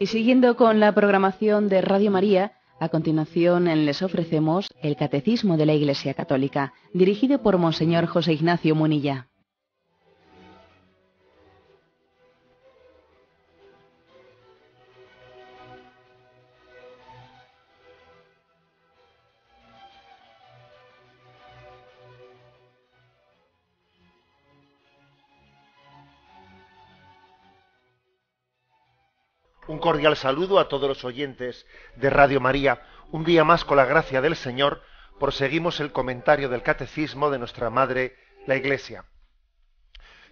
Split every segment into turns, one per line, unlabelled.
Y siguiendo con la programación de Radio María, a continuación les ofrecemos el Catecismo de la Iglesia Católica, dirigido por Monseñor José Ignacio Munilla.
Un cordial saludo a todos los oyentes de Radio María. Un día más, con la gracia del Señor, proseguimos el comentario del Catecismo de nuestra Madre, la Iglesia.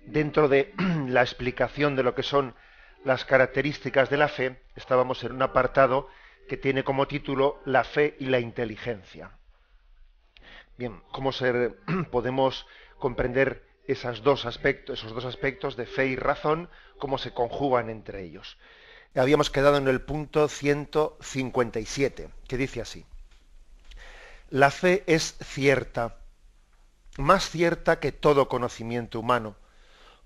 Dentro de la explicación de lo que son las características de la fe, estábamos en un apartado que tiene como título La fe y la inteligencia. Bien, ¿cómo podemos comprender esos dos aspectos de fe y razón, cómo se conjugan entre ellos? Habíamos quedado en el punto 157, que dice así: la fe es cierta, más cierta que todo conocimiento humano,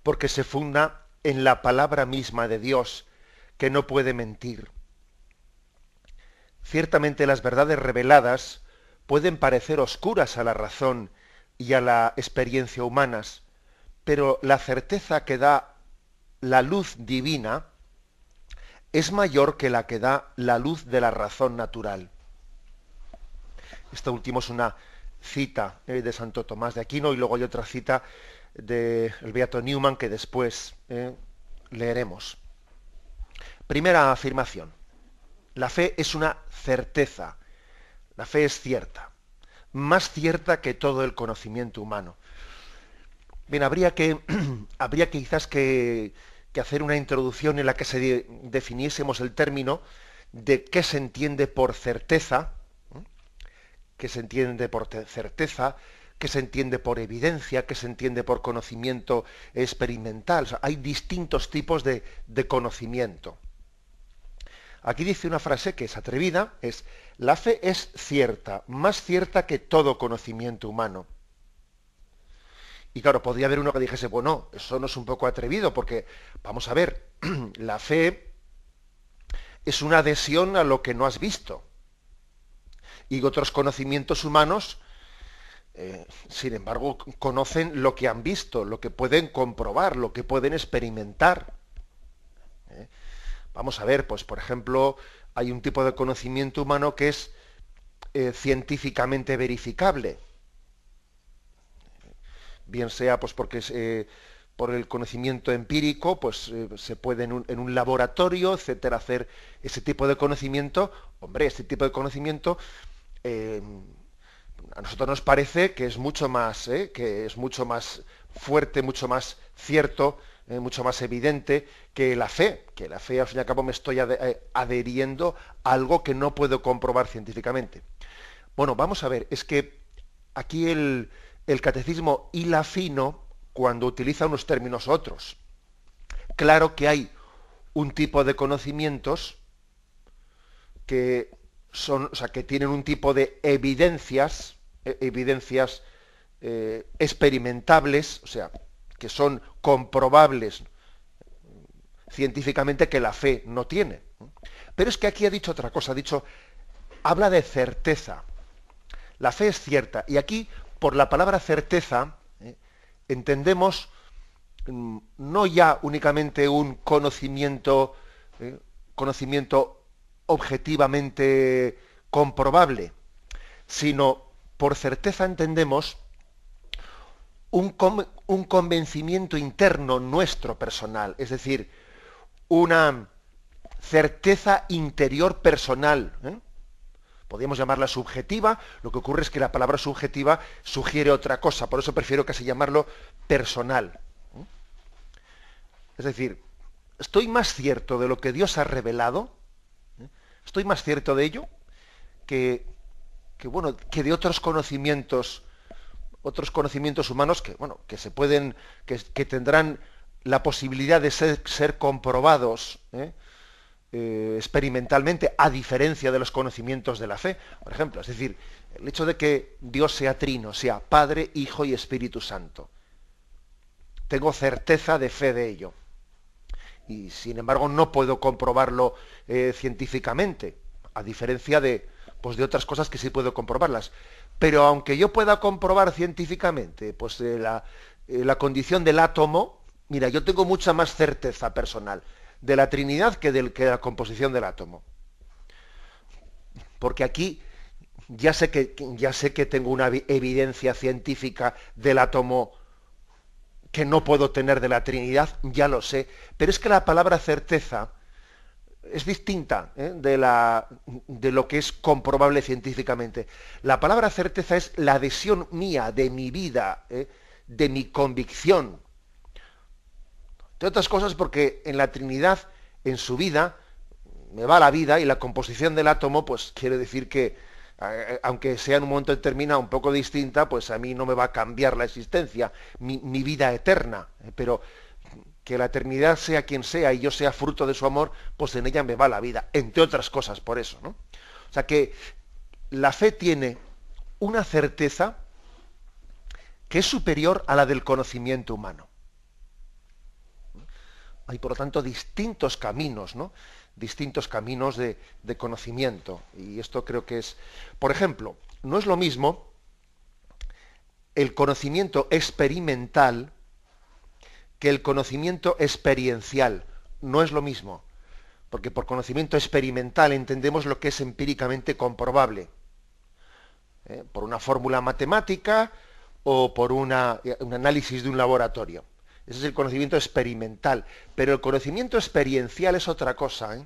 porque se funda en la palabra misma de Dios, que no puede mentir. Ciertamente las verdades reveladas pueden parecer oscuras a la razón y a la experiencia humanas, pero la certeza que da la luz divina es mayor que la que da la luz de la razón natural. Esto último es una cita de Santo Tomás de Aquino, y luego hay otra cita del Beato Newman que después leeremos. Primera afirmación: la fe es una certeza, la fe es cierta, más cierta que todo el conocimiento humano. Bien, habría quizás que hacer una introducción en la que se definiésemos el término de qué se entiende por certeza, qué se entiende por certeza, qué se entiende por evidencia, qué se entiende por conocimiento experimental. O sea, hay distintos tipos de conocimiento. Aquí dice una frase que es atrevida, es: la fe es cierta, más cierta que todo conocimiento humano. Y claro, podría haber uno que dijese, bueno, eso no es un poco atrevido, porque, vamos a ver, la fe es una adhesión a lo que no has visto. Y otros conocimientos humanos, sin embargo, conocen lo que han visto, lo que pueden comprobar, lo que pueden experimentar. Vamos a ver, pues por ejemplo, hay un tipo de conocimiento humano que es científicamente verificable. Bien sea pues porque por el conocimiento empírico, pues se puede en un laboratorio, etcétera, hacer ese tipo de conocimiento. Hombre, este tipo de conocimiento a nosotros nos parece que es mucho más fuerte, mucho más cierto, mucho más evidente que la fe. Que la fe, al fin y al cabo, me estoy adheriendo a algo que no puedo comprobar científicamente. Bueno, vamos a ver, es que aquí el catecismo hila fino cuando utiliza unos términos u otros. Claro que hay un tipo de conocimientos que son, o sea, que tienen un tipo de evidencias experimentables, o sea, que son comprobables científicamente, que la fe no tiene. Pero es que aquí ha dicho otra cosa, habla de certeza. La fe es cierta, y aquí, por la palabra certeza, entendemos no ya únicamente un conocimiento objetivamente comprobable, sino por certeza entendemos un convencimiento interno nuestro personal, es decir, una certeza interior personal. Podríamos llamarla subjetiva, lo que ocurre es que la palabra subjetiva sugiere otra cosa, por eso prefiero casi llamarlo personal. Es decir, estoy más cierto de lo que Dios ha revelado, estoy más cierto de ello que de otros conocimientos humanos que tendrán la posibilidad de ser comprobados experimentalmente, a diferencia de los conocimientos de la fe, por ejemplo. Es decir, el hecho de que Dios sea trino, sea Padre, Hijo y Espíritu Santo. Tengo certeza de fe de ello. y sin embargo no puedo comprobarlo científicamente, a diferencia pues de otras cosas que sí puedo comprobarlas. Pero aunque yo pueda comprobar científicamente pues la condición del átomo, mira, yo tengo mucha más certeza personal de la Trinidad que de la composición del átomo. Porque aquí ya sé que tengo una evidencia científica del átomo que no puedo tener de la Trinidad, ya lo sé, pero es que la palabra certeza es distinta de lo que es comprobable científicamente. La palabra certeza es la adhesión mía, de mi vida, de mi convicción. De otras cosas porque en la Trinidad, en su vida, me va la vida y la composición del átomo, pues quiere decir que, aunque sea en un momento determinado un poco distinta, pues a mí no me va a cambiar la existencia, mi vida eterna. Pero que la eternidad sea quien sea y yo sea fruto de su amor, pues en ella me va la vida, entre otras cosas, por eso, ¿no? O sea que la fe tiene una certeza que es superior a la del conocimiento humano. Hay, por lo tanto, distintos caminos, ¿no? Distintos caminos de conocimiento. Y esto creo que es... Por ejemplo, no es lo mismo el conocimiento experimental que el conocimiento experiencial. No es lo mismo. Porque por conocimiento experimental entendemos lo que es empíricamente comprobable. Por una fórmula matemática o por un análisis de un laboratorio. Ese es el conocimiento experimental. Pero el conocimiento experiencial es otra cosa. El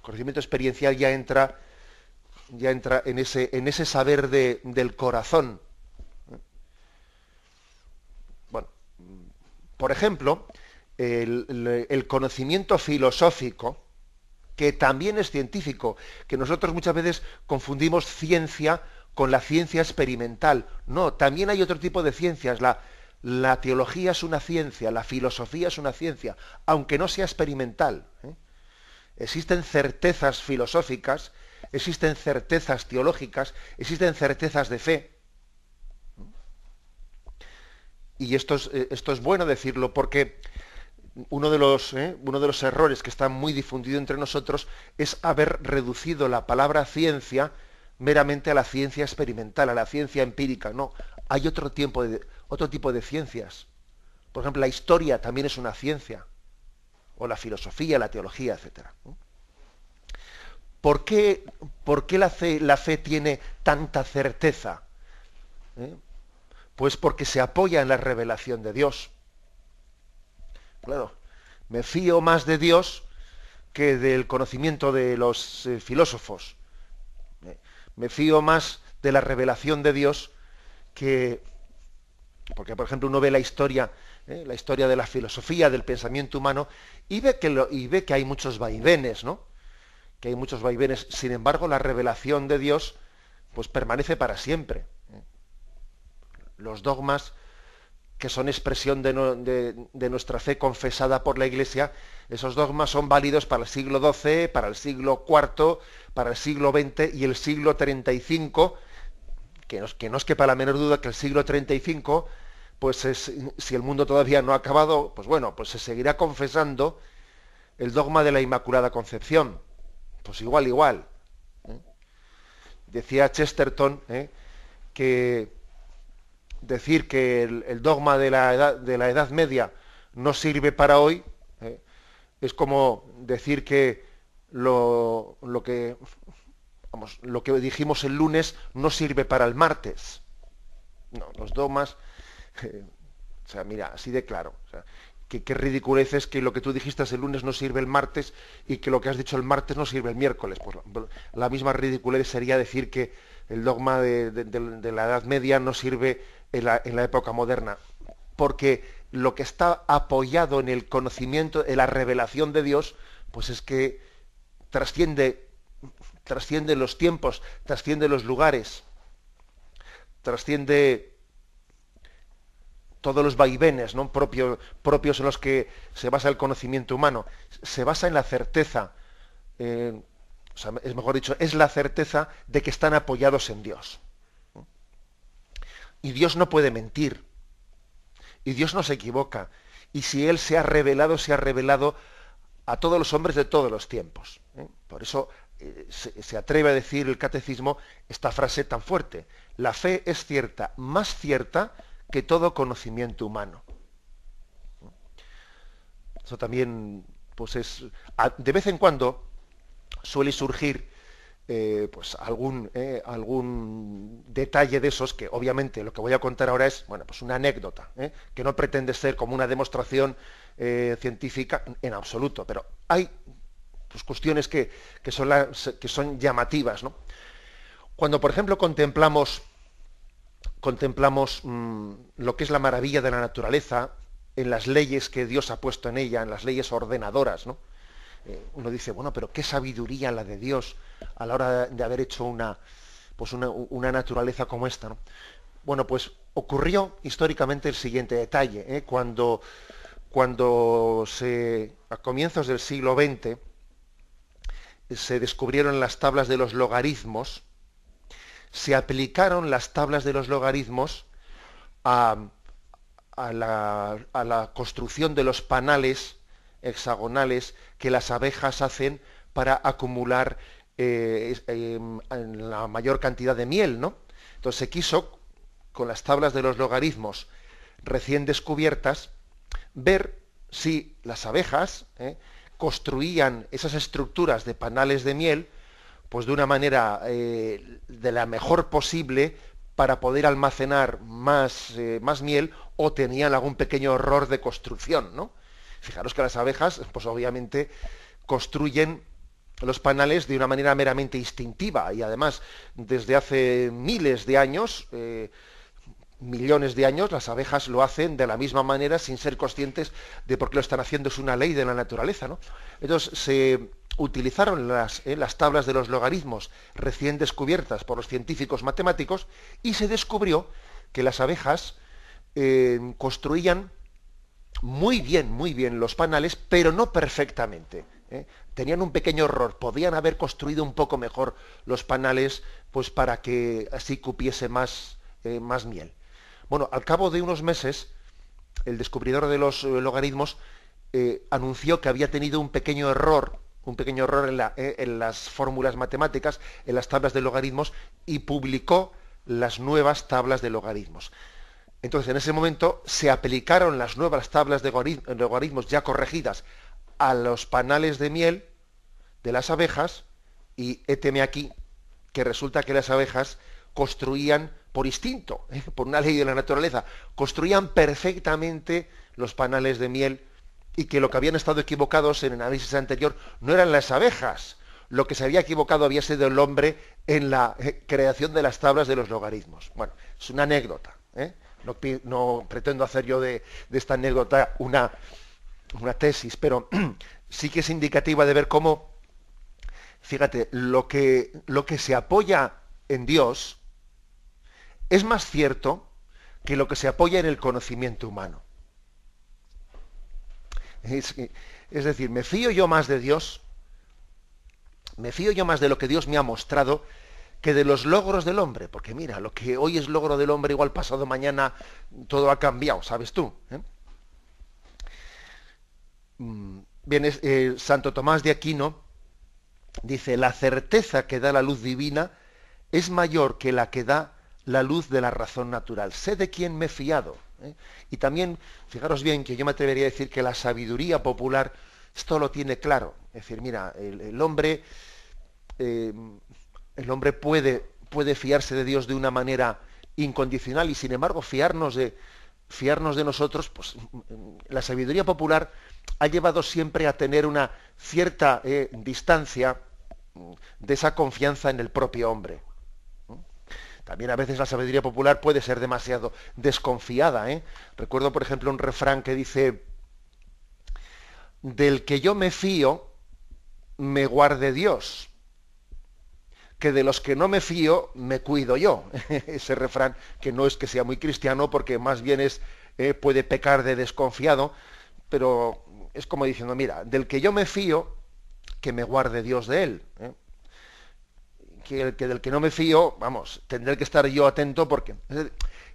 conocimiento experiencial ya entra en ese saber del corazón. Bueno, por ejemplo, el conocimiento filosófico, que también es científico, que nosotros muchas veces confundimos ciencia con la ciencia experimental. No, también hay otro tipo de ciencias. La teología es una ciencia, la filosofía es una ciencia, aunque no sea experimental. Existen certezas filosóficas, existen certezas teológicas, existen certezas de fe. Y esto es bueno decirlo porque uno de los errores que está muy difundido entre nosotros es haber reducido la palabra ciencia meramente a la ciencia experimental, a la ciencia empírica. No, hay otro tipo de ciencias. Por ejemplo, la historia también es una ciencia, o la filosofía, la teología, etc. ¿Por qué la fe tiene tanta certeza? Pues porque se apoya en la revelación de Dios. Claro, me fío más de Dios que del conocimiento de los filósofos. Me fío más de la revelación de Dios porque, por ejemplo, uno ve la historia de la filosofía, del pensamiento humano, y ve que hay muchos vaivenes, ¿no? Que hay muchos vaivenes. Sin embargo, la revelación de Dios, pues permanece para siempre. Los dogmas que son expresión de nuestra fe confesada por la Iglesia, esos dogmas son válidos para el siglo XII, para el siglo IV, para el siglo XX y el siglo 35, que no os quepa la menor duda que el siglo 35, pues si el mundo todavía no ha acabado, pues bueno, pues se seguirá confesando el dogma de la Inmaculada Concepción. Pues igual. Decía Chesterton que decir que el dogma de la Edad Media no sirve para hoy es como decir que lo que dijimos el lunes no sirve para el martes. No, los dogmas, o sea, mira, así de claro. O sea, qué ridiculez es que lo que tú dijiste el lunes no sirve el martes y que lo que has dicho el martes no sirve el miércoles. Pues la misma ridiculez sería decir que el dogma de la Edad Media no sirve en la época moderna, porque lo que está apoyado en el conocimiento, en la revelación de Dios, pues es que trasciende los tiempos, trasciende los lugares, trasciende todos los vaivenes, ¿no? propios en los que se basa el conocimiento humano. Se basa en la certeza, o sea, es mejor dicho, es la certeza de que están apoyados en Dios. Y Dios no puede mentir. Y Dios no se equivoca. y si Él se ha revelado a todos los hombres de todos los tiempos. Por eso se atreve a decir el catecismo esta frase tan fuerte: la fe es cierta, más cierta que todo conocimiento humano. Eso también, pues de vez en cuando suele surgir pues algún detalle de esos, que obviamente lo que voy a contar ahora es, bueno, pues una anécdota, que no pretende ser como una demostración científica en absoluto, pero hay pues cuestiones que son llamativas, ¿no? Cuando, por ejemplo, contemplamos lo que es la maravilla de la naturaleza, en las leyes que Dios ha puesto en ella, en las leyes ordenadoras, ¿no? Uno dice, bueno, pero qué sabiduría la de Dios a la hora de haber hecho una naturaleza como esta, ¿no? Bueno, pues ocurrió históricamente el siguiente detalle, cuando a comienzos del siglo XX se descubrieron las tablas de los logaritmos, se aplicaron las tablas de los logaritmos a la construcción de los panales hexagonales que las abejas hacen para acumular la mayor cantidad de miel, ¿no? Entonces se quiso, con las tablas de los logaritmos recién descubiertas, ver si las abejas construían esas estructuras de panales de miel pues de una manera de la mejor posible para poder almacenar más miel, o tenían algún pequeño error de construcción, ¿no? Fijaros que las abejas, pues obviamente, construyen los panales de una manera meramente instintiva, y además desde hace miles de años, millones de años, las abejas lo hacen de la misma manera sin ser conscientes de por qué lo están haciendo. Es una ley de la naturaleza, ¿no? Entonces se utilizaron las tablas de los logaritmos recién descubiertas por los científicos matemáticos, y se descubrió que las abejas construían muy bien los panales, pero no perfectamente. Tenían un pequeño error, podían haber construido un poco mejor los panales, pues para que así cupiese más miel. Bueno, al cabo de unos meses, el descubridor de los logaritmos anunció que había tenido un pequeño error en las fórmulas matemáticas, en las tablas de logaritmos, y publicó las nuevas tablas de logaritmos. Entonces, en ese momento se aplicaron las nuevas tablas de logaritmos ya corregidas a los panales de miel de las abejas, y héteme aquí que resulta que las abejas construían por instinto, por una ley de la naturaleza, construían perfectamente los panales de miel, y que lo que habían estado equivocados en el análisis anterior no eran las abejas, lo que se había equivocado había sido el hombre en la creación de las tablas de los logaritmos. Bueno, es una anécdota, No pretendo hacer yo de esta anécdota una tesis, pero sí que es indicativa de ver cómo, fíjate, lo que se apoya en Dios es más cierto que lo que se apoya en el conocimiento humano. Es decir, me fío yo más de Dios, me fío yo más de lo que Dios me ha mostrado, que de los logros del hombre, porque mira, lo que hoy es logro del hombre, igual pasado mañana todo ha cambiado, ¿sabes tú? Bien, Santo Tomás de Aquino dice: la certeza que da la luz divina es mayor que la que da la luz de la razón natural. Sé de quién me he fiado. Y también, fijaros bien, que yo me atrevería a decir que la sabiduría popular esto lo tiene claro. Es decir, mira, el hombre puede fiarse de Dios de una manera incondicional, y sin embargo fiarnos de nosotros, pues la sabiduría popular ha llevado siempre a tener una cierta distancia de esa confianza en el propio hombre. También a veces la sabiduría popular puede ser demasiado desconfiada. Recuerdo, por ejemplo, un refrán que dice: del que yo me fío, me guarde Dios, que de los que no me fío, me cuido yo. Ese refrán, que no es que sea muy cristiano, porque más bien puede pecar de desconfiado, pero es como diciendo, mira, del que yo me fío, que me guarde Dios de él. Que del que no me fío, vamos, tendré que estar yo atento, porque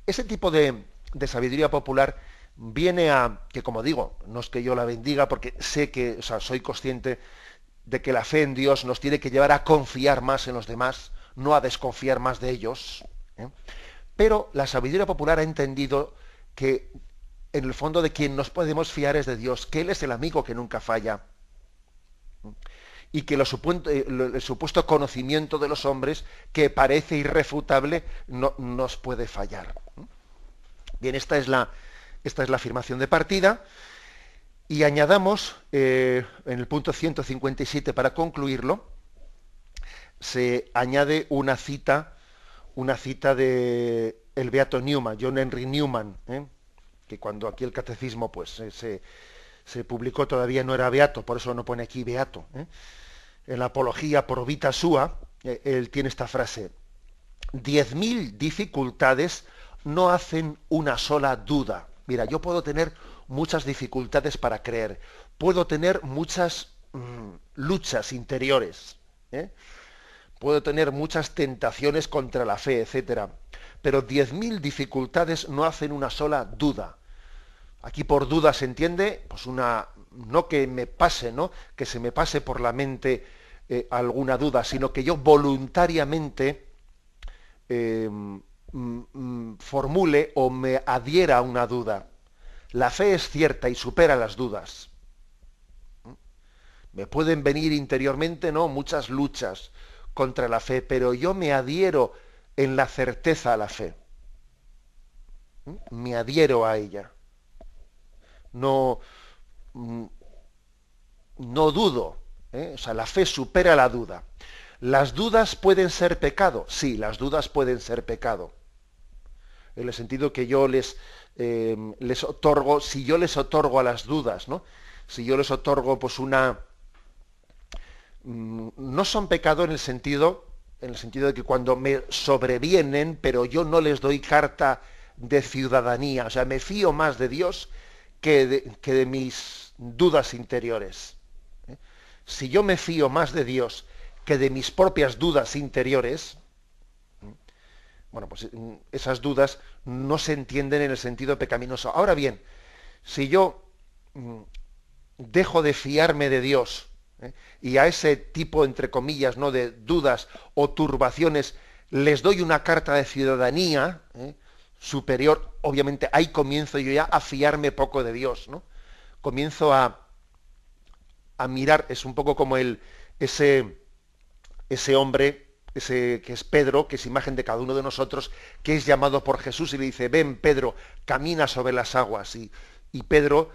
ese tipo de sabiduría popular viene a, que como digo, no es que yo la bendiga, porque sé que, o sea, soy consciente de que la fe en Dios nos tiene que llevar a confiar más en los demás, no a desconfiar más de ellos, ¿eh? Pero la sabiduría popular ha entendido que en el fondo de quien nos podemos fiar es de Dios, que Él es el amigo que nunca falla, y que el supuesto conocimiento de los hombres, que parece irrefutable, no nos puede fallar. Bien, esta es la afirmación de partida, y añadamos, en el punto 157, para concluirlo, se añade una cita de el beato Newman, John Henry Newman, que cuando aquí el catecismo pues se publicó todavía no era beato, por eso no pone aquí beato. En la apología Pro Vita Sua, él tiene esta frase: 10.000 dificultades no hacen una sola duda. Mira, yo puedo tener muchas dificultades para creer, puedo tener muchas luchas interiores, ¿eh? Puedo tener muchas tentaciones contra la fe, etcétera, pero 10.000 dificultades no hacen una sola duda. Aquí por duda se entiende, pues no que me pase, ¿no? Que se me pase por la mente alguna duda, sino que yo voluntariamente formule o me adhiera a una duda. La fe es cierta y supera las dudas. Me pueden venir interiormente, ¿no?, muchas luchas contra la fe, pero yo me adhiero en la certeza a la fe. Me adhiero a ella. No, mm, no dudo, ¿eh? O sea, la fe supera la duda. ¿Las dudas pueden ser pecado? Sí, las dudas pueden ser pecado. En el sentido que yo les otorgo, si yo les otorgo a las dudas, ¿no? Si yo les otorgo pues no son pecado en el sentido de que cuando me sobrevienen, pero yo no les doy carta de ciudadanía, o sea, me fío más de Dios que de mis dudas interiores. ¿Eh? Si yo me fío más de Dios que de mis propias dudas interiores, bueno, pues esas dudas no se entienden en el sentido pecaminoso. Ahora bien, si yo dejo de fiarme de Dios, y a ese tipo, entre comillas, ¿no?, de dudas o turbaciones les doy una carta de ciudadanía superior, obviamente ahí comienzo yo ya a fiarme poco de Dios, ¿no? Comienzo a mirar, es un poco como ese hombre, ese que es Pedro, que es imagen de cada uno de nosotros, que es llamado por Jesús y le dice: ven, Pedro, camina sobre las aguas. Y Pedro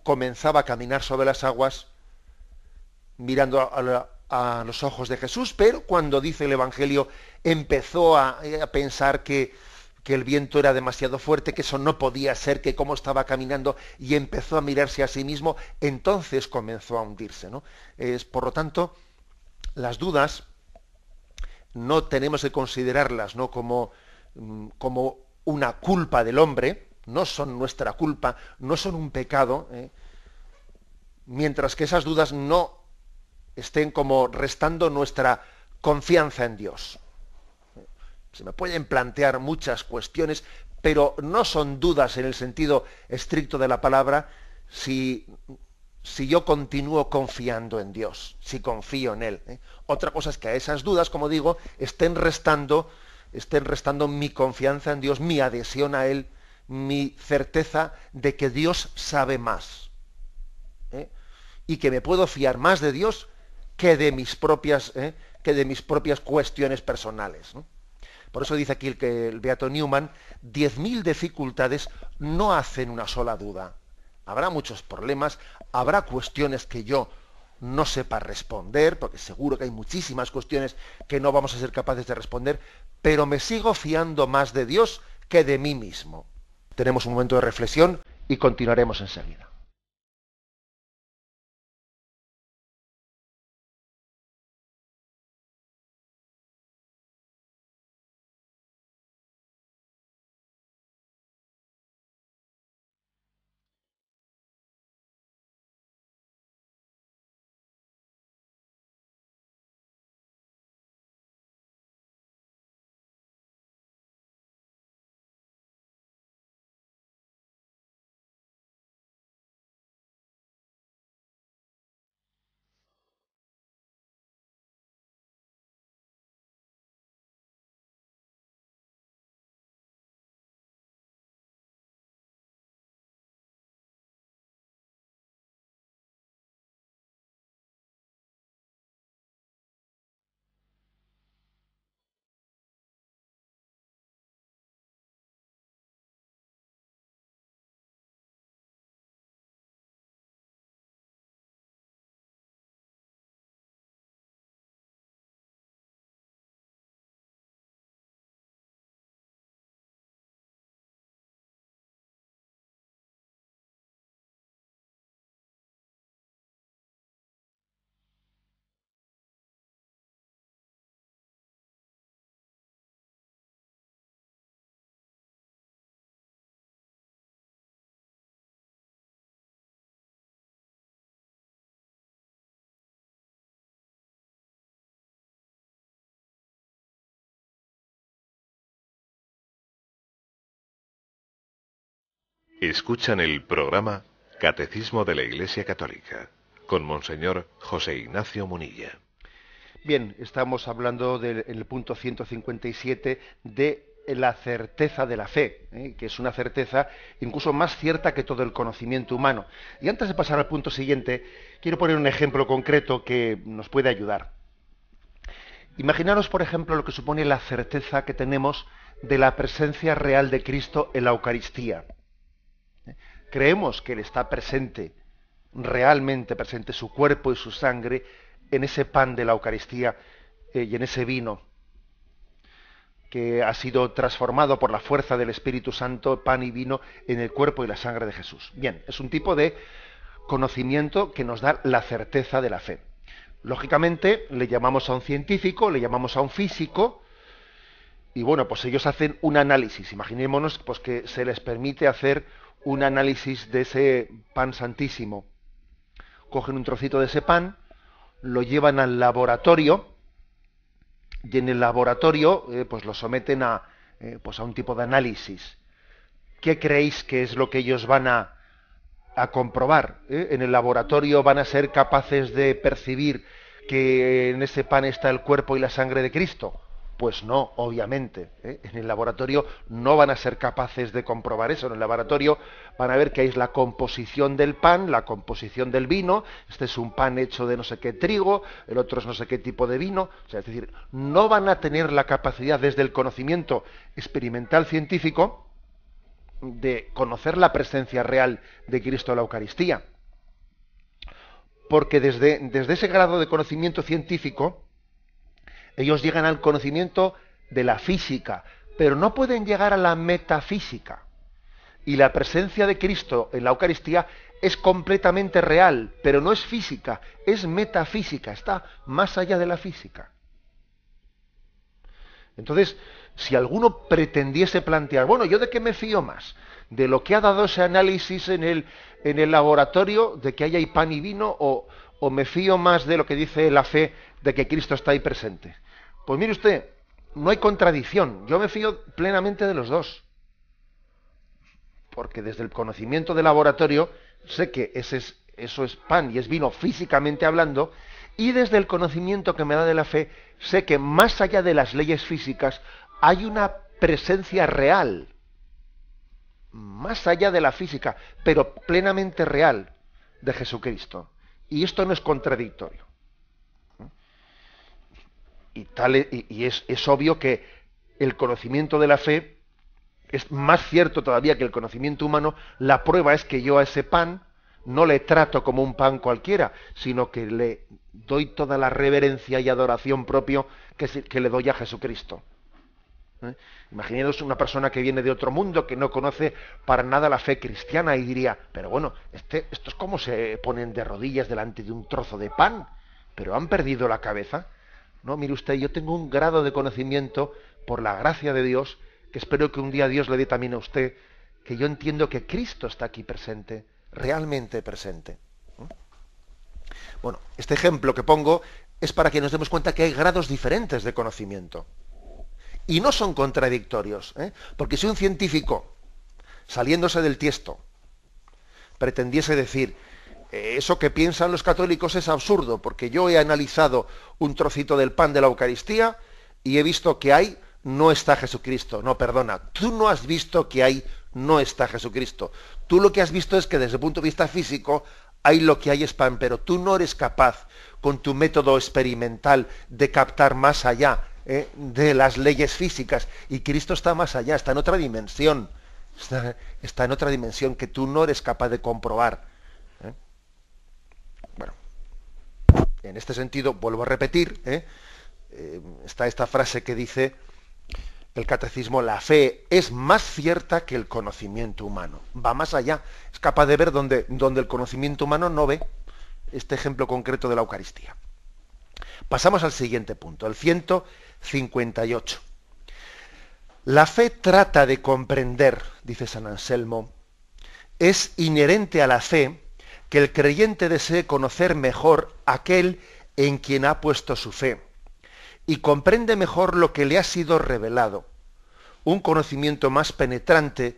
comenzaba a caminar sobre las aguas mirando a los ojos de Jesús, pero cuando dice el Evangelio empezó a pensar que el viento era demasiado fuerte, que eso no podía ser, que cómo estaba caminando, y empezó a mirarse a sí mismo, entonces comenzó a hundirse, ¿no? Por lo tanto, las dudas no tenemos que considerarlas, ¿no?, como una culpa del hombre, no son nuestra culpa, no son un pecado, mientras que esas dudas no estén como restando nuestra confianza en Dios. Se me pueden plantear muchas cuestiones, pero no son dudas en el sentido estricto de la palabra si yo continúo confiando en Dios, si confío en Él. Otra cosa es que a esas dudas, como digo, estén restando mi confianza en Dios, mi adhesión a Él, mi certeza de que Dios sabe más. Y que me puedo fiar más de Dios que de mis propias cuestiones personales, ¿no? Por eso dice aquí el beato Newman: 10.000 dificultades no hacen una sola duda. Habrá muchos problemas, habrá cuestiones que yo no sepa responder, porque seguro que hay muchísimas cuestiones que no vamos a ser capaces de responder, pero me sigo fiando más de Dios que de mí mismo. Tenemos un momento de reflexión y continuaremos enseguida.
Escuchan el programa Catecismo de la Iglesia Católica con Monseñor José Ignacio Munilla.
Bien, estamos hablando en el punto 157 de la certeza de la fe, que es una certeza incluso más cierta que todo el conocimiento humano. Y antes de pasar al punto siguiente, quiero poner un ejemplo concreto que nos puede ayudar. Imaginaros, por ejemplo, lo que supone la certeza que tenemos de la presencia real de Cristo en la Eucaristía. Creemos que Él está presente, realmente presente, su cuerpo y su sangre, en ese pan de la Eucaristía y en ese vino, que ha sido transformado por la fuerza del Espíritu Santo, pan y vino, en el cuerpo y la sangre de Jesús. Bien, es un tipo de conocimiento que nos da la certeza de la fe. Lógicamente, le llamamos a un científico, le llamamos a un físico, y bueno, pues ellos hacen un análisis. Imaginémonos pues, que se les permite hacer un análisis de ese pan santísimo. Cogen un trocito de ese pan, lo llevan al laboratorio, y en el laboratorio pues lo someten a un tipo de análisis. ¿Qué creéis que es lo que ellos van a comprobar? En el laboratorio van a ser capaces de percibir que en ese pan está el cuerpo y la sangre de Cristo. Pues no, obviamente. En el laboratorio no van a ser capaces de comprobar eso. En el laboratorio van a ver que es la composición del pan, la composición del vino. Este es un pan hecho de no sé qué trigo, el otro es no sé qué tipo de vino. O sea, es decir, no van a tener la capacidad desde el conocimiento experimental científico de conocer la presencia real de Cristo en la Eucaristía. Porque desde ese grado de conocimiento científico, ellos llegan al conocimiento de la física, pero no pueden llegar a la metafísica. Y la presencia de Cristo en la Eucaristía es completamente real, pero no es física, es metafísica, está más allá de la física. Entonces, si alguno pretendiese plantear, bueno, ¿yo de qué me fío más? ¿De lo que ha dado ese análisis en el laboratorio, de que ahí hay pan y vino, o me fío más de lo que dice la fe, de que Cristo está ahí presente? Pues mire usted, no hay contradicción, yo me fío plenamente de los dos. Porque desde el conocimiento del laboratorio sé que eso es pan y es vino físicamente hablando, y desde el conocimiento que me da de la fe, sé que más allá de las leyes físicas hay una presencia real, más allá de la física, pero plenamente real, de Jesucristo. Y esto no es contradictorio. Y es obvio que el conocimiento de la fe es más cierto todavía que el conocimiento humano. La prueba es que yo a ese pan no le trato como un pan cualquiera, sino que le doy toda la reverencia y adoración propio que le doy a Jesucristo. Imaginaos una persona que viene de otro mundo, que no conoce para nada la fe cristiana, y diría, pero bueno, esto es como se ponen de rodillas delante de un trozo de pan, pero han perdido la cabeza. No, mire usted, yo tengo un grado de conocimiento, por la gracia de Dios, que espero que un día Dios le dé también a usted, que yo entiendo que Cristo está aquí presente, realmente presente. Bueno, este ejemplo que pongo es para que nos demos cuenta que hay grados diferentes de conocimiento. Y no son contradictorios, porque si un científico, saliéndose del tiesto, pretendiese decir, eso que piensan los católicos es absurdo, porque yo he analizado un trocito del pan de la Eucaristía y he visto que ahí no está Jesucristo. No, perdona, tú no has visto que ahí no está Jesucristo. Tú lo que has visto es que desde el punto de vista físico, ahí lo que hay es pan, pero tú no eres capaz, con tu método experimental, de captar más allá de las leyes físicas. Y Cristo está más allá, está en otra dimensión. Está en otra dimensión que tú no eres capaz de comprobar. Bueno, en este sentido, vuelvo a repetir, está esta frase que dice el catecismo: la fe es más cierta que el conocimiento humano. Va más allá, es capaz de ver donde el conocimiento humano no ve. Este ejemplo concreto de la Eucaristía. Pasamos al siguiente punto, el 158. La fe trata de comprender, dice San Anselmo, es inherente a la fe que el creyente desee conocer mejor aquel en quien ha puesto su fe, y comprende mejor lo que le ha sido revelado. Un conocimiento más penetrante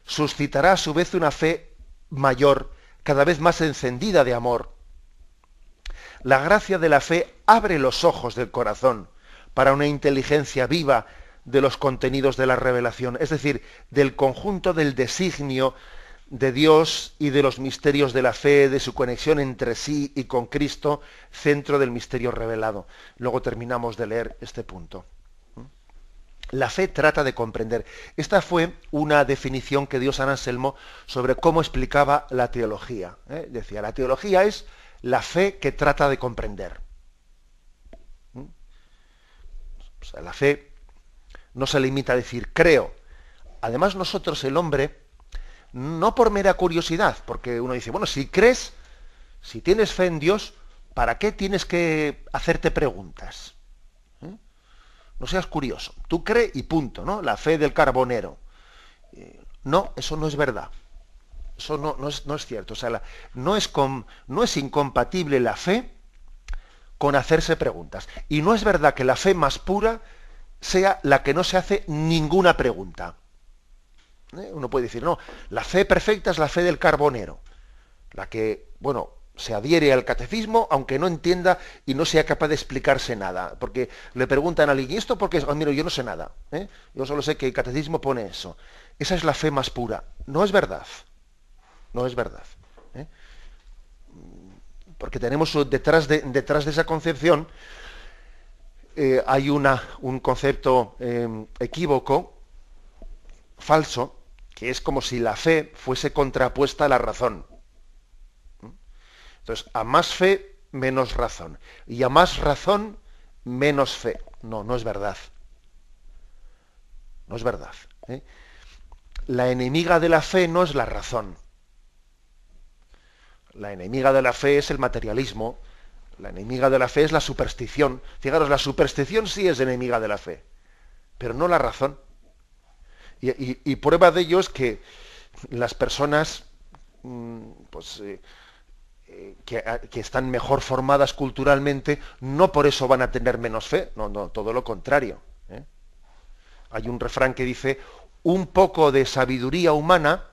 suscitará a su vez una fe mayor, cada vez más encendida de amor. La gracia de la fe abre los ojos del corazón para una inteligencia viva de los contenidos de la revelación, es decir, del conjunto del designio de Dios y de los misterios de la fe, de su conexión entre sí y con Cristo, centro del misterio revelado. Luego terminamos de leer este punto. La fe trata de comprender. Esta fue una definición que dio San Anselmo sobre cómo explicaba la teología. Decía, la teología es la fe que trata de comprender. O sea, la fe no se limita a decir creo. Además nosotros, el hombre, no por mera curiosidad, porque uno dice, bueno, si crees, si tienes fe en Dios, ¿para qué tienes que hacerte preguntas? No seas curioso. Tú crees y punto, ¿no? La fe del carbonero. No, eso no es verdad. Eso no es cierto. O sea, no es incompatible la fe con hacerse preguntas. Y no es verdad que la fe más pura sea la que no se hace ninguna pregunta. Uno puede decir, no, la fe perfecta es la fe del carbonero. La que, bueno, se adhiere al catecismo, aunque no entienda y no sea capaz de explicarse nada. Porque le preguntan a alguien, ¿y esto por qué? Mira, yo no sé nada. Yo solo sé que el catecismo pone eso. Esa es la fe más pura. No es verdad. No es verdad. Porque tenemos detrás de esa concepción hay un concepto equívoco, falso, que es como si la fe fuese contrapuesta a la razón. Entonces, a más fe, menos razón. Y a más razón, menos fe. No, no es verdad. No es verdad. La enemiga de la fe no es la razón. La enemiga de la fe es el materialismo. La enemiga de la fe es la superstición. Fijaros, la superstición sí es enemiga de la fe, pero no la razón. Y prueba de ello es que las personas que están mejor formadas culturalmente, no por eso van a tener menos fe, no, todo lo contrario. Hay un refrán que dice, un poco de sabiduría humana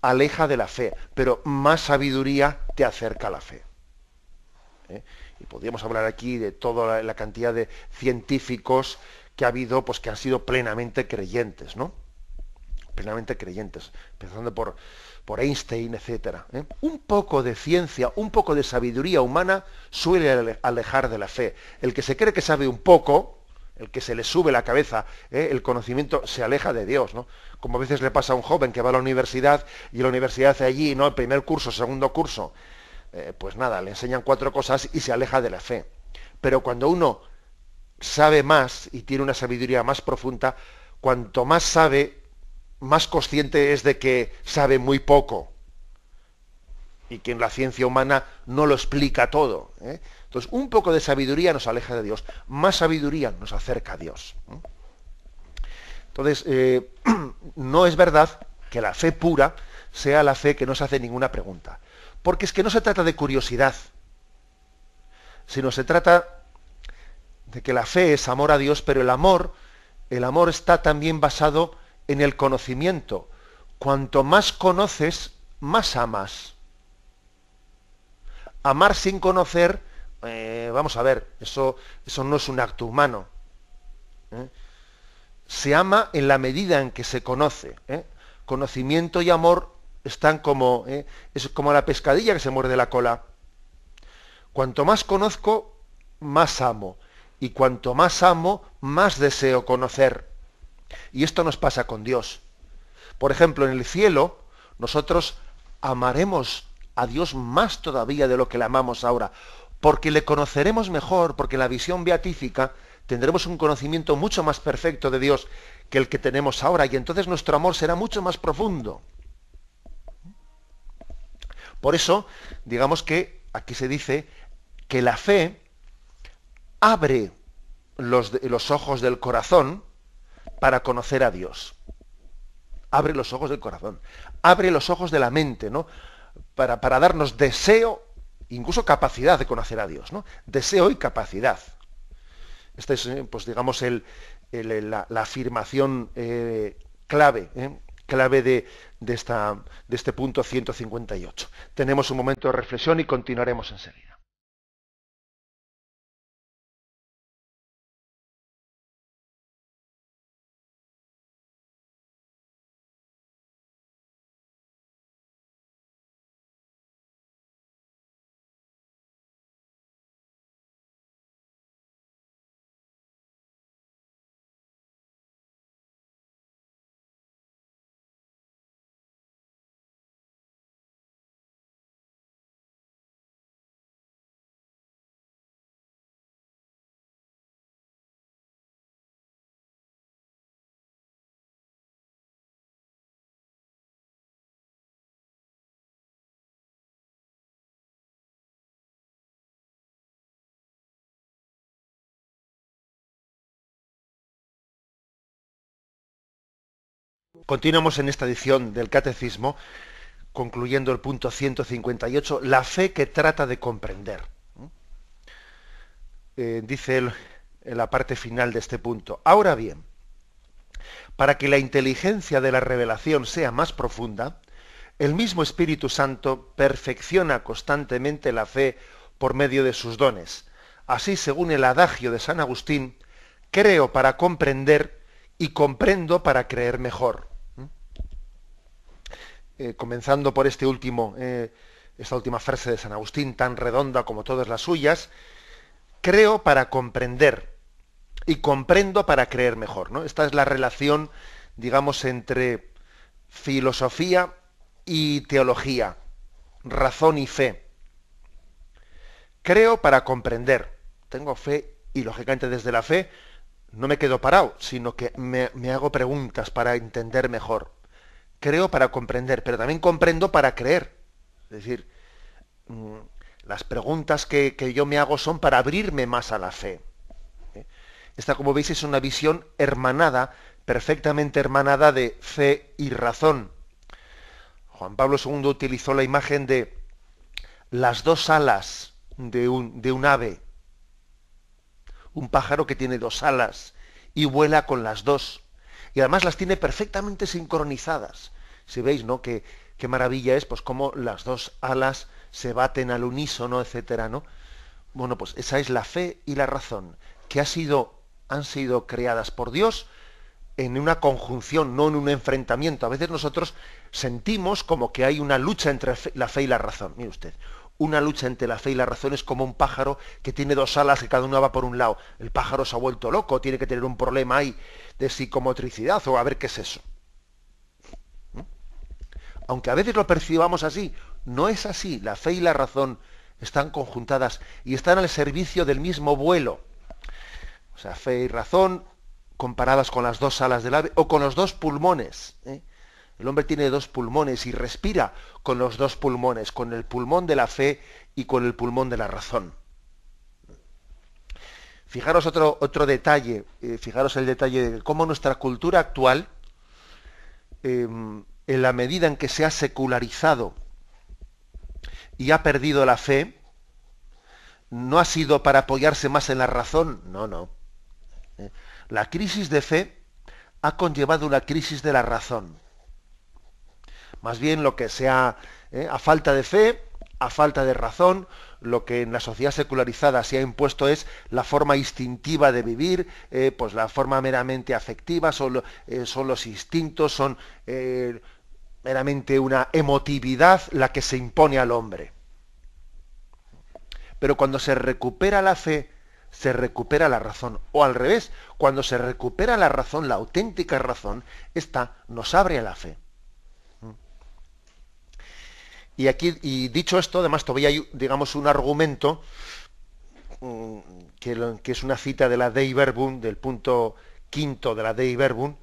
aleja de la fe, pero más sabiduría te acerca a la fe. Y podríamos hablar aquí de toda la cantidad de científicos que ha habido, pues que han sido plenamente creyentes, ¿no? Plenamente creyentes, empezando por Einstein, etcétera. Un poco de ciencia, un poco de sabiduría humana suele alejar de la fe. El que se cree que sabe un poco, el que se le sube la cabeza, el conocimiento, se aleja de Dios, ¿no? Como a veces le pasa a un joven que va a la universidad y la universidad hace allí, ¿no? El primer curso, segundo curso, pues nada, le enseñan 4 cosas y se aleja de la fe. Pero cuando uno sabe más y tiene una sabiduría más profunda, cuanto más sabe, más consciente es de que sabe muy poco y que en la ciencia humana no lo explica todo. Entonces, un poco de sabiduría nos aleja de Dios, más sabiduría nos acerca a Dios. Entonces, no es verdad que la fe pura sea la fe que no se hace ninguna pregunta, porque es que no se trata de curiosidad, sino se trata de que la fe es amor a Dios, pero el amor está también basado en el conocimiento. Cuanto más conoces, más amas. Amar sin conocer, vamos a ver, eso no es un acto humano. Se ama en la medida en que se conoce. Conocimiento y amor están como, es como la pescadilla que se muerde la cola. Cuanto más conozco, más amo. Y cuanto más amo, más deseo conocer. Y esto nos pasa con Dios. Por ejemplo, en el cielo, nosotros amaremos a Dios más todavía de lo que le amamos ahora, porque le conoceremos mejor, porque en la visión beatífica tendremos un conocimiento mucho más perfecto de Dios que el que tenemos ahora, y entonces nuestro amor será mucho más profundo. Por eso, digamos que aquí se dice que la fe abre los ojos del corazón para conocer a Dios. Abre los ojos del corazón, abre los ojos de la mente, ¿no? Para darnos deseo, incluso capacidad de conocer a Dios, ¿no? Deseo y capacidad. Esta es, pues digamos, la afirmación clave clave de este punto 158. Tenemos un momento de reflexión y continuaremos enseguida. Continuamos en esta edición del Catecismo, concluyendo el punto 158, la fe que trata de comprender. Dice él en la parte final de este punto: ahora bien, para que la inteligencia de la revelación sea más profunda, el mismo Espíritu Santo perfecciona constantemente la fe por medio de sus dones. Así, según el adagio de San Agustín, creo para comprender y comprendo para creer mejor. Comenzando por esta última frase de San Agustín, tan redonda como todas las suyas: creo para comprender y comprendo para creer mejor, ¿no? Esta es la relación, digamos, entre filosofía y teología, razón y fe. Creo para comprender. Tengo fe y, lógicamente, desde la fe no me quedo parado, sino que me hago preguntas para entender mejor. Creo para comprender, pero también comprendo para creer. Es decir, las preguntas que yo me hago son para abrirme más a la fe. Esta, como veis, es una visión hermanada, perfectamente hermanada de fe y razón. Juan Pablo II utilizó la imagen de las dos alas de un ave. Un pájaro que tiene dos alas y vuela con las dos. Y además las tiene perfectamente sincronizadas. Si veis, ¿no?, qué maravilla es, pues cómo las dos alas se baten al unísono, etcétera, ¿no? Bueno, pues esa es la fe y la razón, que han sido creadas por Dios en una conjunción, no en un enfrentamiento. A veces nosotros sentimos como que hay una lucha entre la fe y la razón. Mire usted, una lucha entre la fe y la razón es como un pájaro que tiene dos alas que cada una va por un lado. El pájaro se ha vuelto loco, tiene que tener un problema ahí de psicomotricidad o a ver qué es eso. Aunque a veces lo percibamos así, no es así. La fe y la razón están conjuntadas y están al servicio del mismo vuelo. O sea, fe y razón comparadas con las dos alas del ave o con los dos pulmones. El hombre tiene dos pulmones y respira con los dos pulmones, con el pulmón de la fe y con el pulmón de la razón. Fijaros otro detalle, fijaros el detalle de cómo nuestra cultura actual, en la medida en que se ha secularizado y ha perdido la fe, no ha sido para apoyarse más en la razón, no. La crisis de fe ha conllevado una crisis de la razón. Más bien lo que sea, a falta de fe, a falta de razón, lo que en la sociedad secularizada se ha impuesto es la forma instintiva de vivir, pues la forma meramente afectiva, son los instintos, son meramente una emotividad la que se impone al hombre. Pero cuando se recupera la fe, se recupera la razón. O al revés, cuando se recupera la razón, la auténtica razón, esta nos abre a la fe. Y aquí, y dicho esto, además todavía hay, digamos, un argumento que es una cita de la Dei Verbum, del punto 5 de la Dei Verbum,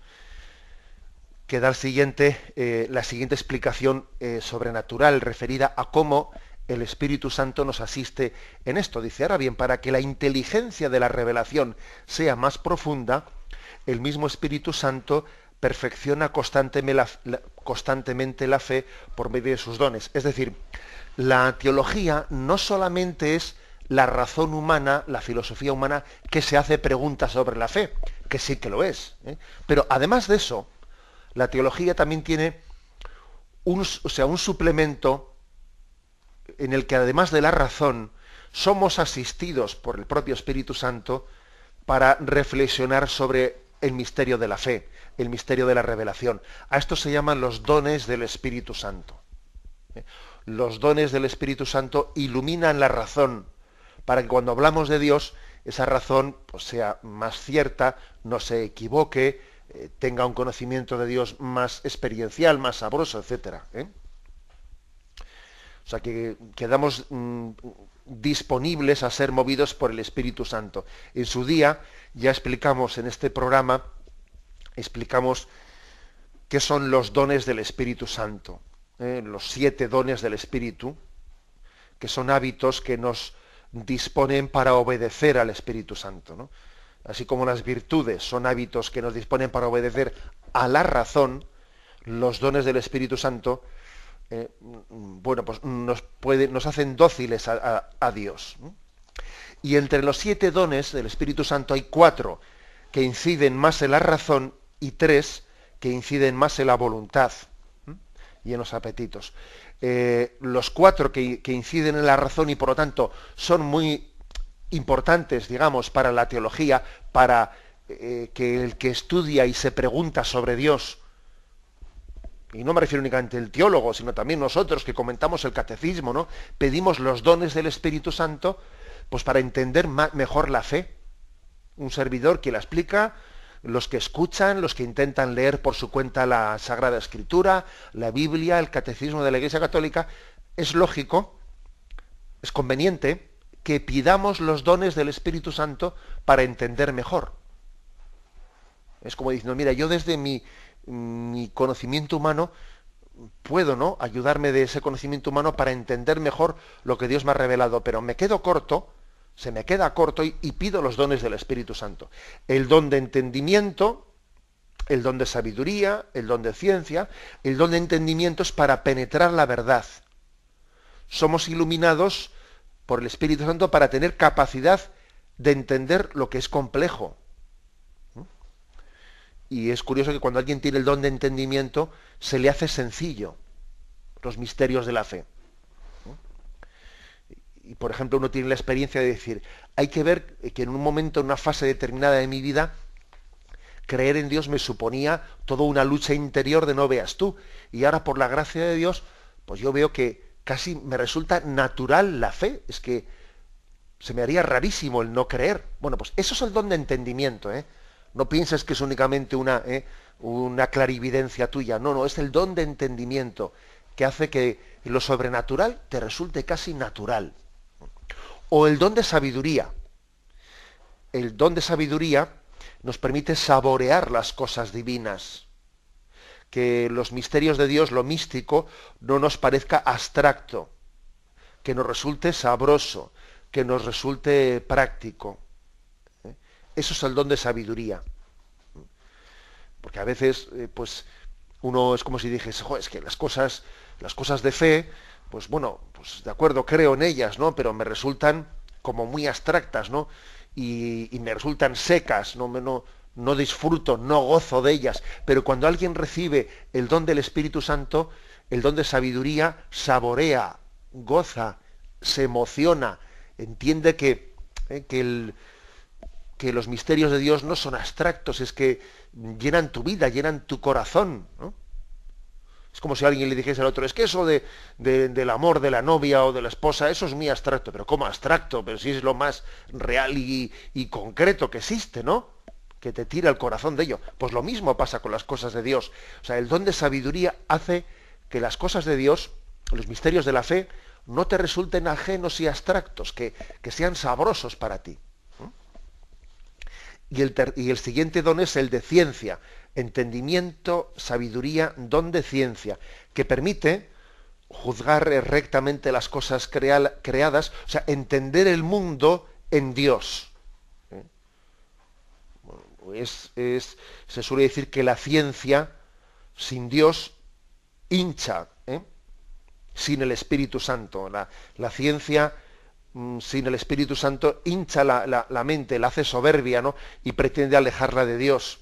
que da la siguiente explicación sobrenatural referida a cómo el Espíritu Santo nos asiste en esto. Dice: ahora bien, para que la inteligencia de la revelación sea más profunda, el mismo Espíritu Santo perfecciona constantemente la fe por medio de sus dones. Es decir, la teología no solamente es la razón humana, la filosofía humana, que se hace preguntas sobre la fe, que sí que lo es, pero además de eso, la teología también tiene un suplemento en el que además de la razón somos asistidos por el propio Espíritu Santo para reflexionar sobre el misterio de la fe, el misterio de la revelación. A esto se llaman los dones del Espíritu Santo. Los dones del Espíritu Santo iluminan la razón para que cuando hablamos de Dios, esa razón pues, sea más cierta, no se equivoque, tenga un conocimiento de Dios más experiencial, más sabroso, etcétera. O sea, que quedamos disponibles a ser movidos por el Espíritu Santo. En su día ya explicamos en este programa, explicamos qué son los dones del Espíritu Santo, los 7 dones del Espíritu, que son hábitos que nos disponen para obedecer al Espíritu Santo, ¿no? Así como las virtudes son hábitos que nos disponen para obedecer a la razón, los dones del Espíritu Santo pues nos hacen dóciles a Dios. Y entre los 7 dones del Espíritu Santo hay 4 que inciden más en la razón y 3 que inciden más en la voluntad y en los apetitos. Los 4 que inciden en la razón y por lo tanto son muy importantes, digamos, para la teología, para que el que estudia y se pregunta sobre Dios, y no me refiero únicamente al teólogo, sino también nosotros que comentamos el catecismo, ¿no? Pedimos los dones del Espíritu Santo pues para entender mejor la fe. Un servidor que la explica, los que escuchan, los que intentan leer por su cuenta la Sagrada Escritura, la Biblia, el catecismo de la Iglesia Católica, es lógico, es conveniente que pidamos los dones del Espíritu Santo para entender mejor. Es como diciendo, mira, yo desde mi conocimiento humano puedo, ¿no?, ayudarme de ese conocimiento humano para entender mejor lo que Dios me ha revelado, pero me quedo corto, se me queda corto y pido los dones del Espíritu Santo. El don de entendimiento, el don de sabiduría, el don de ciencia, el don de entendimiento es para penetrar la verdad. Somos iluminados por el Espíritu Santo para tener capacidad de entender lo que es complejo. Y es curioso que cuando alguien tiene el don de entendimiento, se le hace sencillo los misterios de la fe. Y por ejemplo, uno tiene la experiencia de decir, hay que ver que en un momento, en una fase determinada de mi vida, creer en Dios me suponía toda una lucha interior de no veas tú. Y ahora, por la gracia de Dios, pues yo veo que casi me resulta natural la fe. Es que se me haría rarísimo el no creer. Bueno, pues eso es el don de entendimiento, ¿eh? No pienses que es únicamente una clarividencia tuya. No, es el don de entendimiento que hace que lo sobrenatural te resulte casi natural. O el don de sabiduría. El don de sabiduría nos permite saborear las cosas divinas. Que los misterios de Dios, lo místico, no nos parezca abstracto. Que nos resulte sabroso. Que nos resulte práctico. Eso es el don de sabiduría. Porque a veces, pues, uno es como si dijese, es que las cosas de fe, pues bueno, pues de acuerdo, creo en ellas, ¿no? Pero me resultan como muy abstractas, ¿no? Y me resultan secas, no disfruto, no gozo de ellas. Pero cuando alguien recibe el don del Espíritu Santo, el don de sabiduría, saborea, goza, se emociona, entiende que los misterios de Dios no son abstractos, es que llenan tu vida, llenan tu corazón, ¿no? Es como si alguien le dijese al otro, es que eso del amor de la novia o de la esposa, eso es muy abstracto. Pero ¿cómo abstracto? Pero si es lo más real y concreto que existe, ¿no? Que te tira el corazón de ello. Pues lo mismo pasa con las cosas de Dios. O sea, el don de sabiduría hace que las cosas de Dios, los misterios de la fe, no te resulten ajenos y abstractos, que sean sabrosos para ti. Y el siguiente don es el de ciencia, entendimiento, sabiduría, don de ciencia, que permite juzgar rectamente las cosas creadas, o sea, entender el mundo en Dios. Se suele decir que la ciencia sin Dios hincha, sin el Espíritu Santo. La ciencia sin el Espíritu Santo hincha la mente, la hace soberbia, ¿no? Y pretende alejarla de Dios.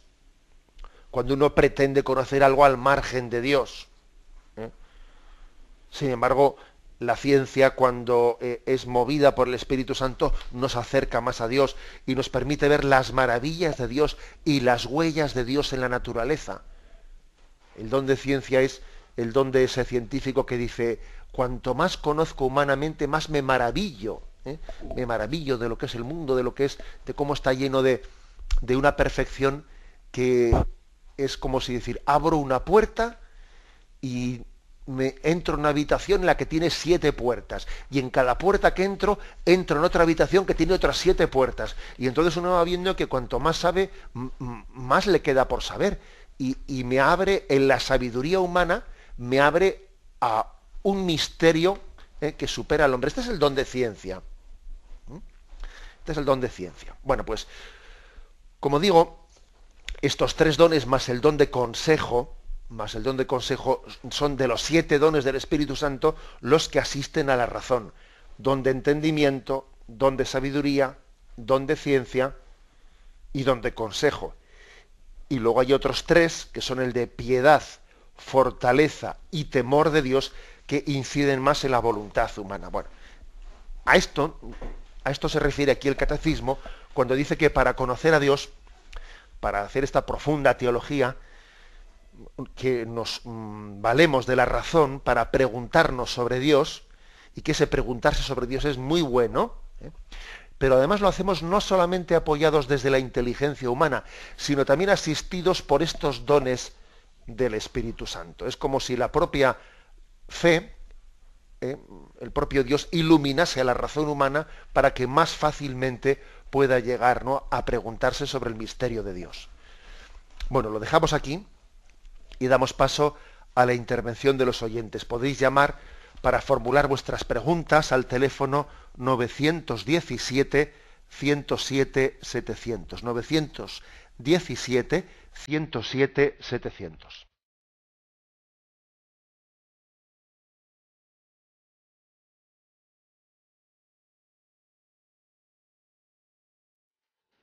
cuando uno pretende conocer algo al margen de Dios. Sin embargo, la ciencia, cuando es movida por el Espíritu Santo, nos acerca más a Dios y nos permite ver las maravillas de Dios y las huellas de Dios en la naturaleza. El don de ciencia es el don de ese científico que dice: cuanto más conozco humanamente, más me maravillo. Me maravillo de lo que es el mundo, de cómo está lleno de una perfección que es como si decir, abro una puerta y me entro en una habitación en la que tiene 7 puertas, y en cada puerta que entro en otra habitación que tiene otras 7 puertas, y entonces uno va viendo que cuanto más sabe, más le queda por saber, y me abre en la sabiduría humana, me abre a un misterio que supera al hombre. Este es el don de ciencia. Este es el don de ciencia. Bueno, pues, como digo, estos 3 dones más el don de consejo, son de los 7 dones del Espíritu Santo los que asisten a la razón. Don de entendimiento, don de sabiduría, don de ciencia y don de consejo. Y luego hay otros 3, que son el de piedad, fortaleza y temor de Dios, que inciden más en la voluntad humana. Bueno, a esto se refiere aquí el catecismo cuando dice que para conocer a Dios, para hacer esta profunda teología, que nos valemos de la razón para preguntarnos sobre Dios, y que ese preguntarse sobre Dios es muy bueno, pero además lo hacemos no solamente apoyados desde la inteligencia humana, sino también asistidos por estos dones del Espíritu Santo. Es como si la propia fe, el propio Dios, iluminase a la razón humana para que más fácilmente pueda llegar, ¿no?, a preguntarse sobre el misterio de Dios. Bueno, lo dejamos aquí y damos paso a la intervención de los oyentes. Podéis llamar para formular vuestras preguntas al teléfono 917-107-700. 917-107-700.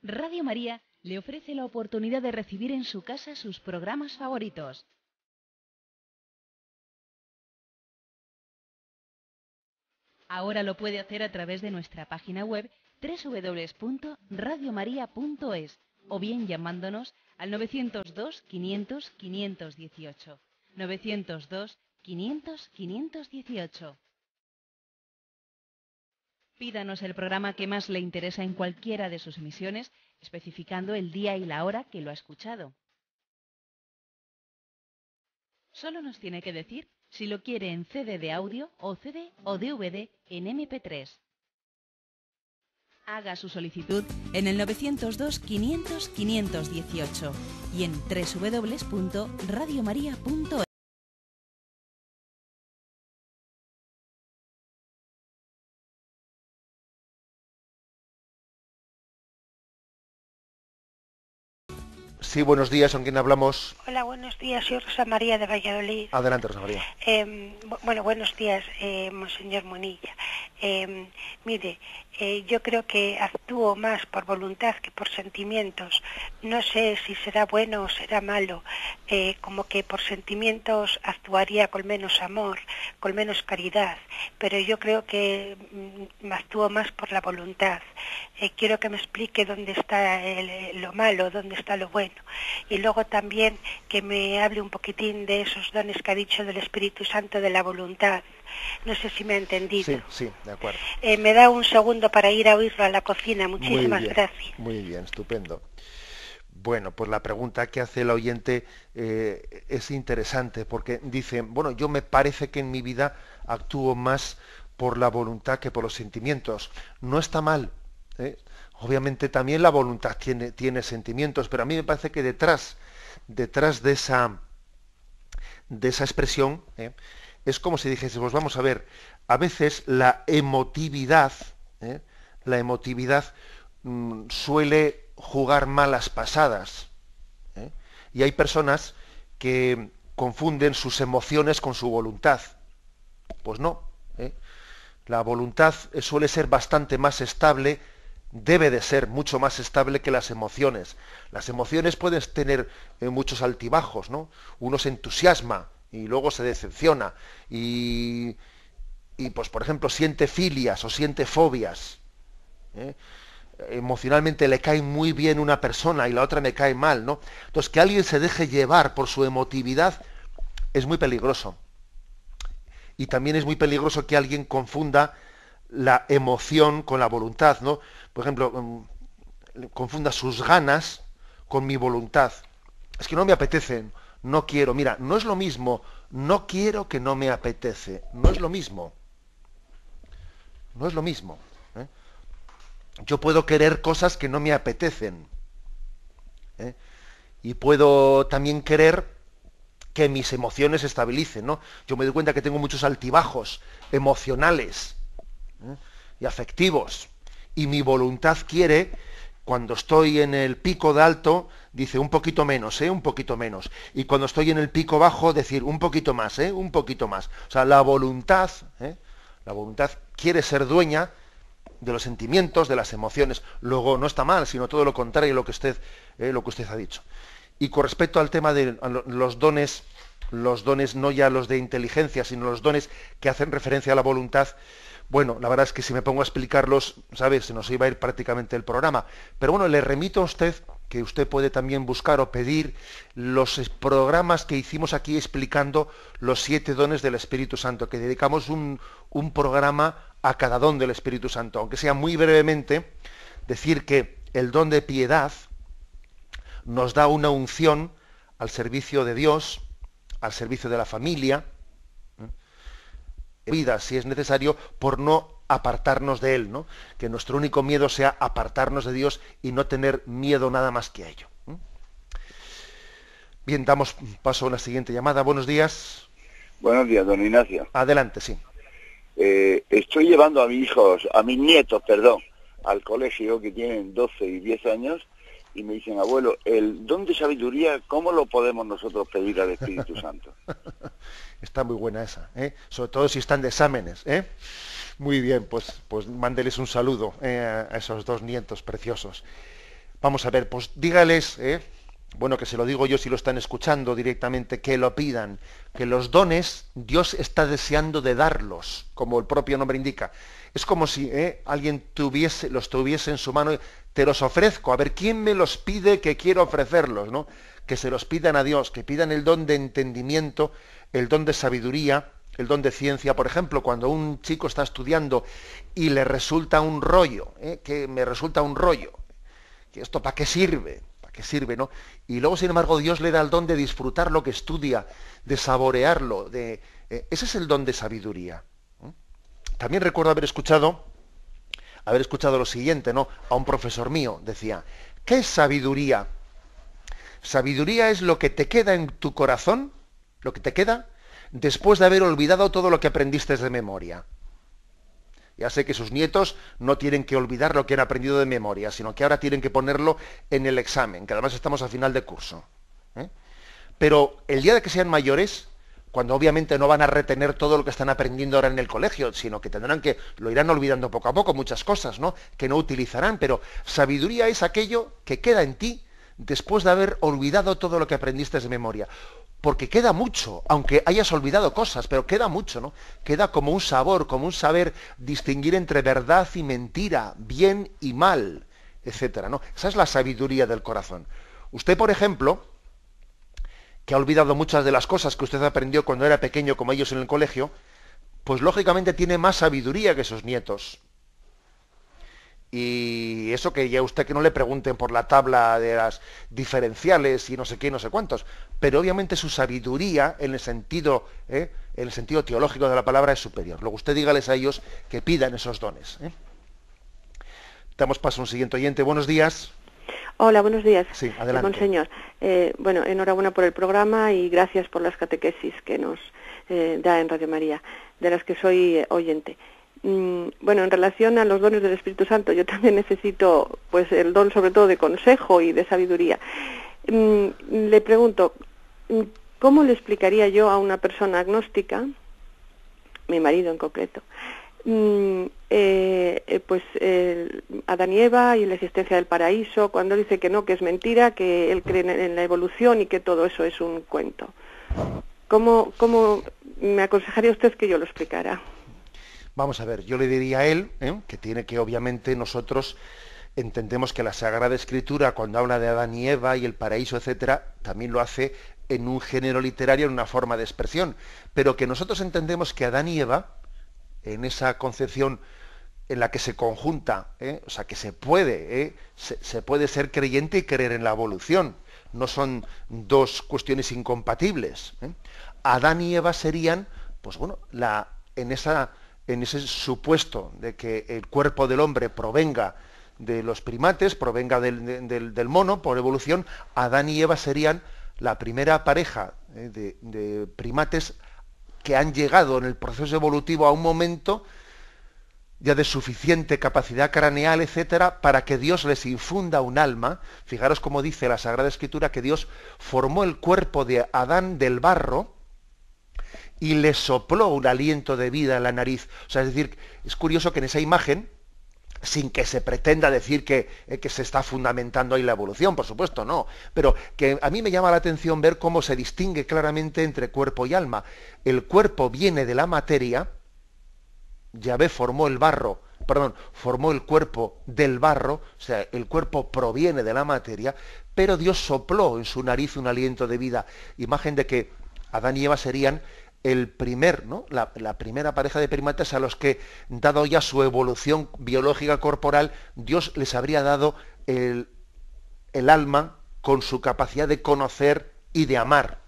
Radio María le ofrece la oportunidad de recibir en su casa sus programas favoritos. Ahora lo puede hacer a través de nuestra página web www.radiomaria.es o bien llamándonos al 902 500 518. 902 500 518. Pídanos el programa que más le interesa en cualquiera de sus emisiones, especificando el día y la hora que lo ha escuchado. Solo nos tiene que decir si lo quiere en CD de audio o CD o DVD en MP3. Haga su solicitud en el 902 500 518 y en www.radiomaria.es.
Sí, buenos días, ¿con quién hablamos?
Hola, buenos días, soy Rosa María de Valladolid.
Adelante, Rosa María.
Bueno, buenos días, Monseñor Munilla. Mire, yo creo que actúo más por voluntad que por sentimientos. No sé si será bueno o será malo. Como que por sentimientos actuaría con menos amor, con menos caridad, pero yo creo que actúo más por la voluntad. Quiero que me explique dónde está lo malo, dónde está lo bueno. Y luego también que me hable un poquitín de esos dones que ha dicho del Espíritu Santo, de la voluntad. No sé si me ha entendido.
Sí, de acuerdo.
Me da un segundo para ir a oírlo a la cocina. Muchísimas gracias.
Muy bien, estupendo. Bueno, pues la pregunta que hace el oyente es interesante, porque dice, bueno, yo me parece que en mi vida actúo más por la voluntad que por los sentimientos. No está mal, obviamente también la voluntad tiene sentimientos, pero a mí me parece que detrás de esa expresión, es como si dijésemos, vamos a ver, a veces la emotividad suele jugar malas pasadas, y hay personas que confunden sus emociones con su voluntad. Pues no, la voluntad suele ser bastante más estable debe de ser mucho más estable que las emociones. Las emociones pueden tener muchos altibajos, ¿no? Uno se entusiasma y luego se decepciona y pues, por ejemplo, siente filias o siente fobias. Emocionalmente le cae muy bien una persona y la otra me cae mal, ¿no? Entonces, que alguien se deje llevar por su emotividad es muy peligroso. Y también es muy peligroso que alguien confunda la emoción con la voluntad, ¿no? Por ejemplo, confunda sus ganas con mi voluntad. Es que no me apetece, no quiero. Mira, no es lo mismo, no quiero que no me apetece. No es lo mismo. No es lo mismo. Yo puedo querer cosas que no me apetecen. Y puedo también querer que mis emociones se estabilicen, ¿no? Yo me doy cuenta que tengo muchos altibajos emocionales y afectivos. Y mi voluntad quiere, cuando estoy en el pico de alto, dice un poquito menos, un poquito menos. Y cuando estoy en el pico bajo, decir un poquito más, un poquito más. O sea, la voluntad quiere ser dueña de los sentimientos, de las emociones. Luego no está mal, sino todo lo contrario lo que usted ha dicho. Y con respecto al tema de los dones no ya los de inteligencia, sino los dones que hacen referencia a la voluntad, bueno, la verdad es que si me pongo a explicarlos, ¿sabes?, se nos iba a ir prácticamente el programa. Pero bueno, le remito a usted, que usted puede también buscar o pedir los programas que hicimos aquí explicando los 7 dones del Espíritu Santo, que dedicamos un programa a cada don del Espíritu Santo. Aunque sea muy brevemente, decir que el don de piedad nos da una unción al servicio de Dios, al servicio de la familia, vida, si es necesario, por no apartarnos de Él, ¿no? Que nuestro único miedo sea apartarnos de Dios y no tener miedo nada más que a ello. Bien, damos paso a la siguiente llamada. Buenos días.
Buenos días, don Ignacio.
Adelante, sí.
Estoy llevando a mis nietos, al colegio, que tienen 12 y 10 años, y me dicen, abuelo, el don de sabiduría, ¿cómo lo podemos nosotros pedir al Espíritu Santo?
Está muy buena esa, sobre todo si están de exámenes. Muy bien, pues mándeles un saludo a esos 2 nietos preciosos. Vamos a ver, pues dígales, bueno, que se lo digo yo si lo están escuchando directamente, que lo pidan, que los dones Dios está deseando de darlos, como el propio nombre indica. Es como si alguien los tuviese en su mano, te los ofrezco, a ver quién me los pide que quiero ofrecerlos, ¿no? Que se los pidan a Dios, que pidan el don de entendimiento, el don de sabiduría, el don de ciencia. Por ejemplo, cuando un chico está estudiando y le resulta un rollo, que me resulta un rollo, que esto ¿para qué sirve? ¿Para qué sirve, no? Y luego, sin embargo, Dios le da el don de disfrutar lo que estudia, de saborearlo, ese es el don de sabiduría. También recuerdo haber escuchado lo siguiente, ¿no? A un profesor mío decía, ¿qué es sabiduría? Sabiduría es lo que te queda en tu corazón, lo que te queda después de haber olvidado todo lo que aprendiste de memoria. Ya sé que sus nietos no tienen que olvidar lo que han aprendido de memoria, sino que ahora tienen que ponerlo en el examen, que además estamos a final de curso. Pero el día de que sean mayores, cuando obviamente no van a retener todo lo que están aprendiendo ahora en el colegio, sino que lo irán olvidando poco a poco, muchas cosas, ¿no?, que no utilizarán, pero sabiduría es aquello que queda en ti después de haber olvidado todo lo que aprendiste de memoria. Porque queda mucho, aunque hayas olvidado cosas, pero queda mucho, ¿no? Queda como un sabor, como un saber distinguir entre verdad y mentira, bien y mal, etcétera, ¿no? Esa es la sabiduría del corazón. Usted, por ejemplo, que ha olvidado muchas de las cosas que usted aprendió cuando era pequeño, como ellos en el colegio, pues lógicamente tiene más sabiduría que sus nietos. Y eso que ya usted que no le pregunten por la tabla de las diferenciales y no sé qué, no sé cuántos, pero obviamente su sabiduría en el sentido teológico de la palabra es superior. Luego usted dígales a ellos que pidan esos dones. Damos paso a un siguiente oyente. Buenos días.
Hola, buenos días.
Sí, adelante.
Monseñor, bueno, enhorabuena por el programa y gracias por las catequesis que nos da en Radio María, de las que soy oyente. Bueno, en relación a los dones del Espíritu Santo, yo también necesito pues el don sobre todo de consejo y de sabiduría. Le pregunto, ¿cómo le explicaría yo a una persona agnóstica, mi marido en concreto, Adán y Eva y la existencia del paraíso, cuando él dice que no, que es mentira, que él cree en la evolución y que todo eso es un cuento. ¿Cómo me aconsejaría usted que yo lo explicara?
Vamos a ver, yo le diría a él que tiene que, obviamente, nosotros entendemos que la Sagrada Escritura, cuando habla de Adán y Eva y el paraíso, etcétera, también lo hace en un género literario, en una forma de expresión, pero que nosotros entendemos que Adán y Eva, en esa concepción en la que se conjunta, o sea, que se puede ser creyente y creer en la evolución, no son dos cuestiones incompatibles. Adán y Eva serían, pues bueno, en ese supuesto de que el cuerpo del hombre provenga de los primates, provenga del mono, por evolución, Adán y Eva serían la primera pareja de primates que han llegado en el proceso evolutivo a un momento ya de suficiente capacidad craneal, etcétera, para que Dios les infunda un alma. Fijaros cómo dice la Sagrada Escritura que Dios formó el cuerpo de Adán del barro y le sopló un aliento de vida en la nariz. O sea, es decir, es curioso que en esa imagen, sin que se pretenda decir que se está fundamentando ahí la evolución, por supuesto, no, pero que a mí me llama la atención ver cómo se distingue claramente entre cuerpo y alma. El cuerpo viene de la materia, Yahvé formó el cuerpo del barro, o sea, el cuerpo proviene de la materia, pero Dios sopló en su nariz un aliento de vida, imagen de que Adán y Eva serían la primera pareja de primates a los que, dado ya su evolución biológica corporal, Dios les habría dado el alma con su capacidad de conocer y de amar,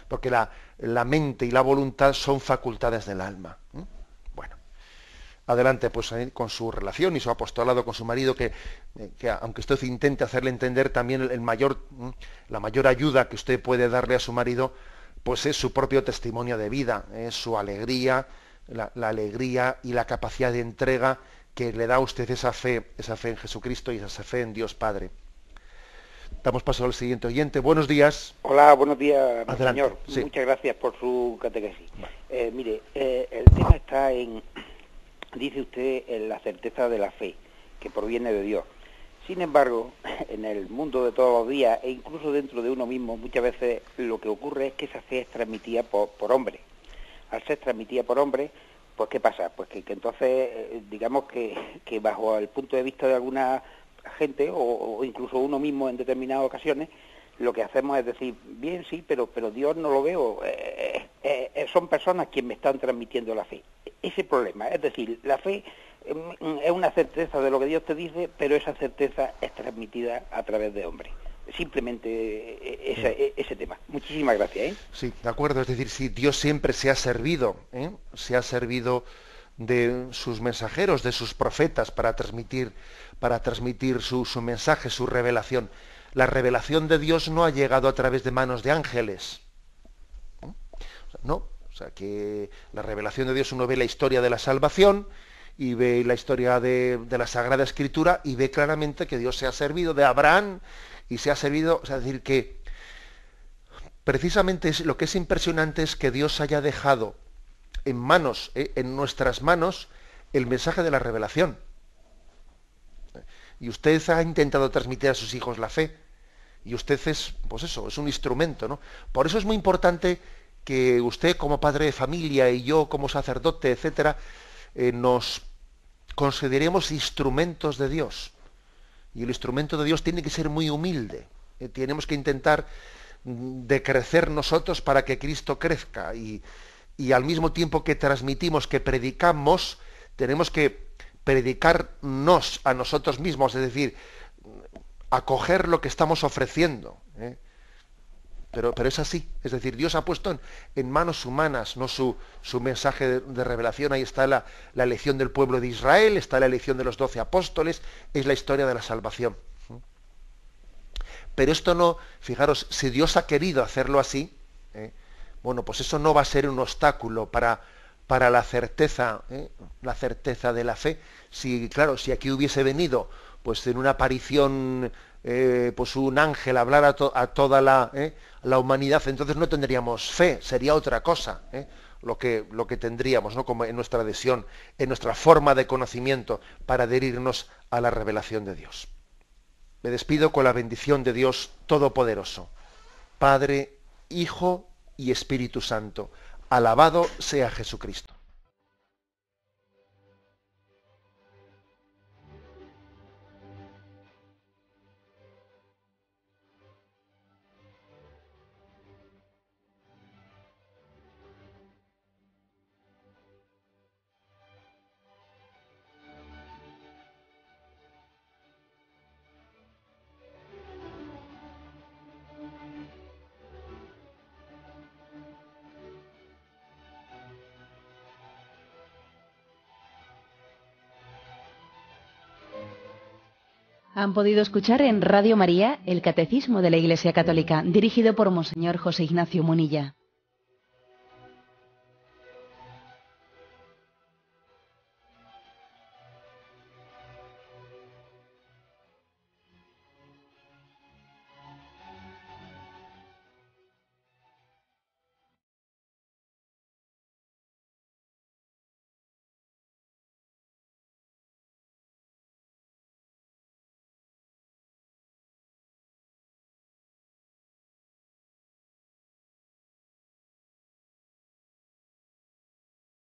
porque la mente y la voluntad son facultades del alma. Bueno, adelante pues con su relación y su apostolado con su marido, que aunque usted intente hacerle entender también la mayor ayuda que usted puede darle a su marido, pues es su propio testimonio de vida, es su alegría, la alegría y la capacidad de entrega que le da a usted esa fe en Jesucristo y esa fe en Dios Padre. Damos paso al siguiente oyente. Buenos días.
Hola, buenos días, señor.
Sí.
Muchas gracias por su catequesis. Mire, el tema está dice usted, en la certeza de la fe, que proviene de Dios. Sin embargo, en el mundo de todos los días, e incluso dentro de uno mismo, muchas veces lo que ocurre es que esa fe es transmitida por hombres. Al ser transmitida por hombres, pues ¿qué pasa? Pues que entonces, digamos que bajo el punto de vista de alguna gente, o incluso uno mismo en determinadas ocasiones, lo que hacemos es decir, bien, sí, pero Dios no lo veo, son personas quienes me están transmitiendo la fe. Ese problema, es decir, la fe es una certeza de lo que Dios te dice, pero esa certeza es transmitida a través de hombres. Simplemente ese tema. Muchísimas gracias.
Sí, de acuerdo. Es decir, si Dios siempre se ha servido de sus mensajeros, de sus profetas para transmitir su mensaje, su revelación. La revelación de Dios no ha llegado a través de manos de ángeles. No. O sea, que la revelación de Dios, uno ve la historia de la salvación y ve la historia de la Sagrada Escritura y ve claramente que Dios se ha servido de Abraham y se ha servido, o sea, es decir, que precisamente lo que es impresionante es que Dios haya dejado en nuestras manos, el mensaje de la revelación. Y usted ha intentado transmitir a sus hijos la fe, y usted es un instrumento, ¿no? Por eso es muy importante que usted como padre de familia y yo como sacerdote, etcétera, nos consideremos instrumentos de Dios. Y el instrumento de Dios tiene que ser muy humilde. Tenemos que intentar decrecer nosotros para que Cristo crezca. Y al mismo tiempo que transmitimos, que predicamos, tenemos que predicarnos a nosotros mismos, es decir, acoger lo que estamos ofreciendo. Pero es así, es decir, Dios ha puesto en manos humanas, ¿no?, su mensaje de revelación. Ahí está la elección del pueblo de Israel, está la elección de los 12 apóstoles, es la historia de la salvación. Pero esto no, fijaros, si Dios ha querido hacerlo así, bueno, pues eso no va a ser un obstáculo para la certeza de la fe. Si aquí hubiese venido, pues en una aparición, pues un ángel hablar a toda la humanidad, entonces no tendríamos fe, sería otra cosa. lo que tendríamos, ¿no?, como en nuestra adhesión, en nuestra forma de conocimiento para adherirnos a la revelación de Dios. Me despido con la bendición de Dios Todopoderoso, Padre, Hijo y Espíritu Santo. Alabado sea Jesucristo.
Han podido escuchar en Radio María el Catecismo de la Iglesia Católica, dirigido por Monseñor José Ignacio Munilla.